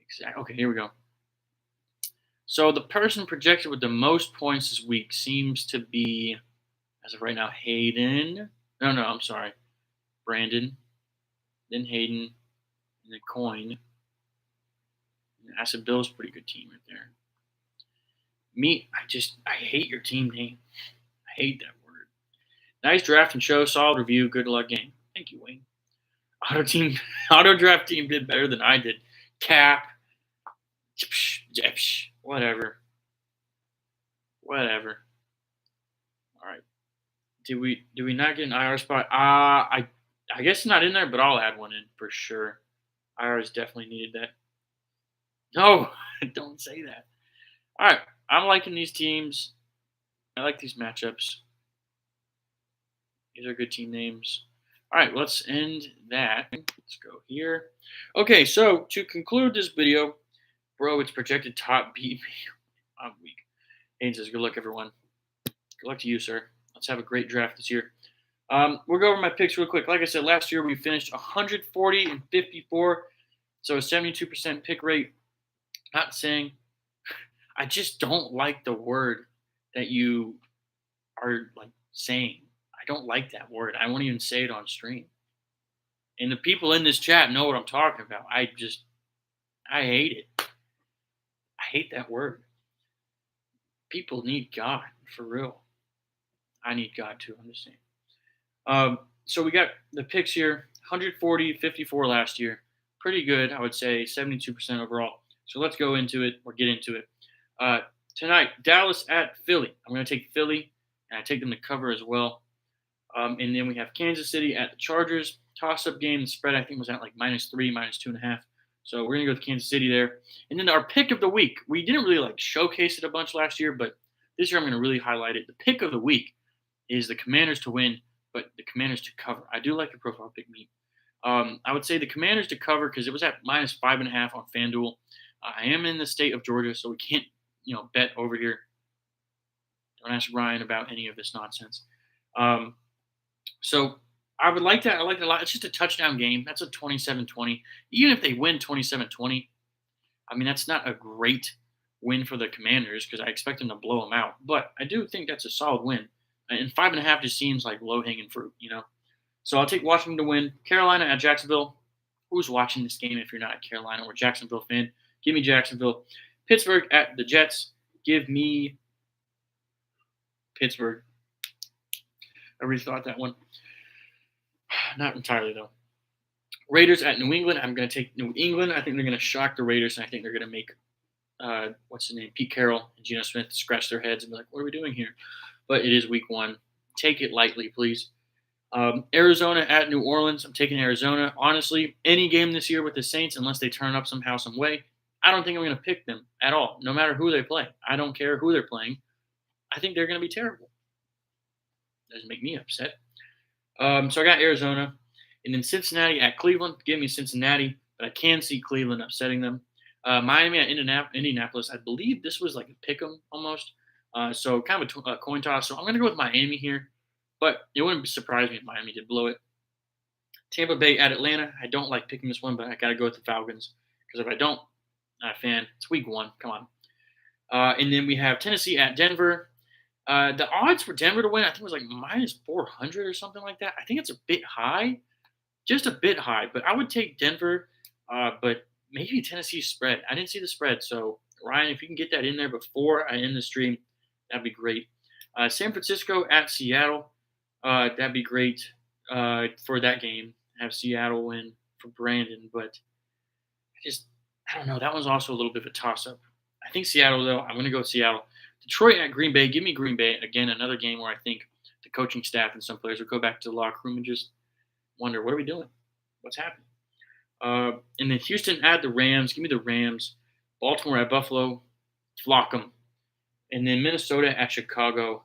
exactly. Okay, here we go. So the person projected with the most points this week seems to be as of right now, Hayden. No, I'm sorry. Brandon, then Hayden, and then Coin. And Acid Bill's a pretty good team right there. Me, I hate your team name. I hate that word. Nice draft and show, solid review, good luck game. Thank you, Wayne. Auto team, auto draft team did better than I did. Cap, whatever. All right. Did we not get an IR spot? I guess it's not in there, but I'll add one in for sure. IR's definitely needed that. No, don't say that. All right, I'm liking these teams. I like these matchups. These are good team names. All right, let's end that. Let's go here. Okay, so to conclude this video, bro, it's projected top beat me. I'm weak. Hayden says, good luck, everyone. Good luck to you, sir. Let's have a great draft this year. We'll go over my picks real quick. Like I said, last year we finished 140 and 54, so a 72% pick rate. Not saying I just don't like the word that you are like saying. I don't like that word. I won't even say it on stream. And the people in this chat know what I'm talking about. I hate it. I hate that word. People need God, for real. I need God to understand. So we got the picks here, 140, 54 last year. Pretty good, I would say, 72% overall. So let's go into it or get into it. Tonight, Dallas at Philly. I'm going to take Philly, and I take them to cover as well. And then we have Kansas City at the Chargers. Toss-up game. The spread, I think, was at like -3, -2.5. So we're going to go with Kansas City there. And then our pick of the week. We didn't really like showcase it a bunch last year, but this year I'm going to really highlight it. The pick of the week is the Commanders to win, but the Commanders to cover. I do like the profile pick meet. I would say the Commanders to cover because it was at -5.5 on FanDuel. I am in the state of Georgia, so we can't, bet over here. Don't ask Ryan about any of this nonsense. So I would like that. I like it a lot. It's just a touchdown game. That's a 27-20. Even if they win 27-20, I mean, that's not a great win for the Commanders because I expect them to blow them out. But I do think that's a solid win. And 5.5 just seems like low-hanging fruit, So I'll take Washington to win. Carolina at Jacksonville. Who's watching this game if you're not a Carolina or Jacksonville fan? Give me Jacksonville. Pittsburgh at the Jets. Give me Pittsburgh. I rethought that one. Not entirely, though. Raiders at New England. I'm going to take New England. I think they're going to shock the Raiders, and I think they're going to make, what's his name, Pete Carroll and Geno Smith scratch their heads and be like, what are we doing here? But it is week 1. Take it lightly, please. Arizona at New Orleans. I'm taking Arizona. Honestly, any game this year with the Saints, unless they turn up somehow, some way, I don't think I'm going to pick them at all, no matter who they play. I don't care who they're playing. I think they're going to be terrible. Doesn't make me upset. So I got Arizona. And then Cincinnati at Cleveland. Give me Cincinnati, but I can see Cleveland upsetting them. Miami at Indianapolis. I believe this was like a pick 'em almost. So kind of a coin toss. So I'm going to go with Miami here. But it wouldn't surprise me if Miami did blow it. Tampa Bay at Atlanta. I don't like picking this one, but I got to go with the Falcons. Because if I don't, not a fan. It's week 1. Come on. And then we have Tennessee at Denver. The odds for Denver to win, I think, was like -400 or something like that. I think it's a bit high. Just a bit high. But I would take Denver. But maybe Tennessee spread. I didn't see the spread. So, Ryan, if you can get that in there before I end the stream, that'd be great. San Francisco at Seattle. That'd be great for that game. Have Seattle win for Brandon. But I don't know. That one's also a little bit of a toss-up. I think Seattle, though. I'm going to go with Seattle. Detroit at Green Bay. Give me Green Bay. Again, another game where I think the coaching staff and some players will go back to the locker room and just wonder, what are we doing? What's happening? And then Houston at the Rams. Give me the Rams. Baltimore at Buffalo. Flock 'em. And then Minnesota at Chicago.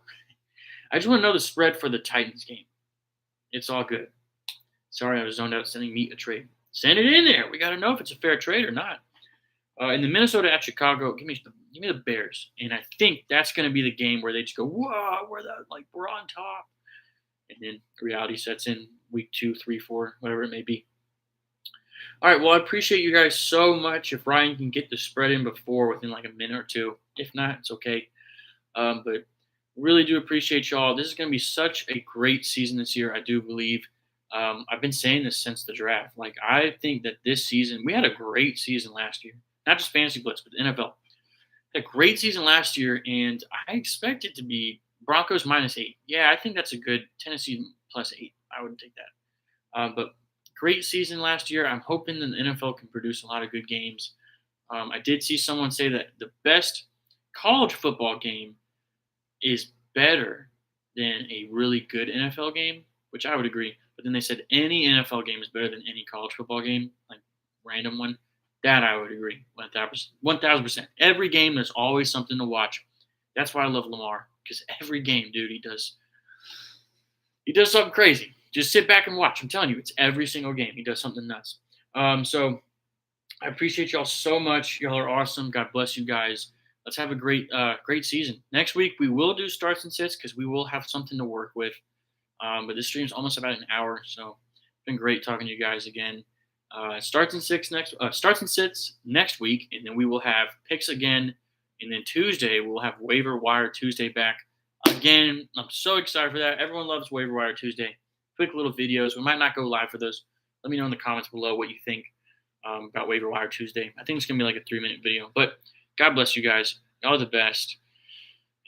I just want to know the spread for the Titans game. It's all good. Sorry, I was zoned out sending me a trade. Send it in there. We got to know if it's a fair trade or not. And then Minnesota at Chicago. Give me the Bears. And I think that's going to be the game where they just go, whoa, we're on top. And then reality sets in week 2, 3, 4, whatever it may be. All right, well, I appreciate you guys so much. If Ryan can get the spread in within like a minute or two. If not, it's okay. But Really do appreciate y'all. This is going to be such a great season this year. I do believe. I've been saying this since the draft. Like, I think that this season, we had a great season last year. Not just fantasy blitz, but the NFL. A great season last year, and I expect it to be Broncos -8. Yeah, I think that's a good Tennessee +8. I would take that. But great season last year. I'm hoping that the NFL can produce a lot of good games. I did see someone say that the best college football game is better than a really good NFL game, which I would agree. But then they said any NFL game is better than any college football game, like random one. That I would agree 1,000%. 1,000%. Every game, there's always something to watch. That's why I love Lamar because every game, dude, he does something crazy. Just sit back and watch. I'm telling you, it's every single game. He does something nuts. So I appreciate y'all so much. Y'all are awesome. God bless you guys. Let's have a great season. Next week we will do starts and sits because we will have something to work with. But this stream's almost about an hour, so it's been great talking to you guys again. Starts and sits next week, and then we will have picks again, and then Tuesday we'll have waiver wire Tuesday back again. I'm so excited for that. Everyone loves waiver wire Tuesday. Quick little videos. We might not go live for those. Let me know in the comments below what you think about waiver wire Tuesday. I think it's gonna be like a 3-minute video. But God bless you guys. Y'all are the best.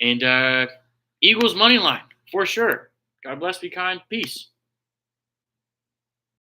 And Eagles money line for sure. God bless. Be kind. Peace.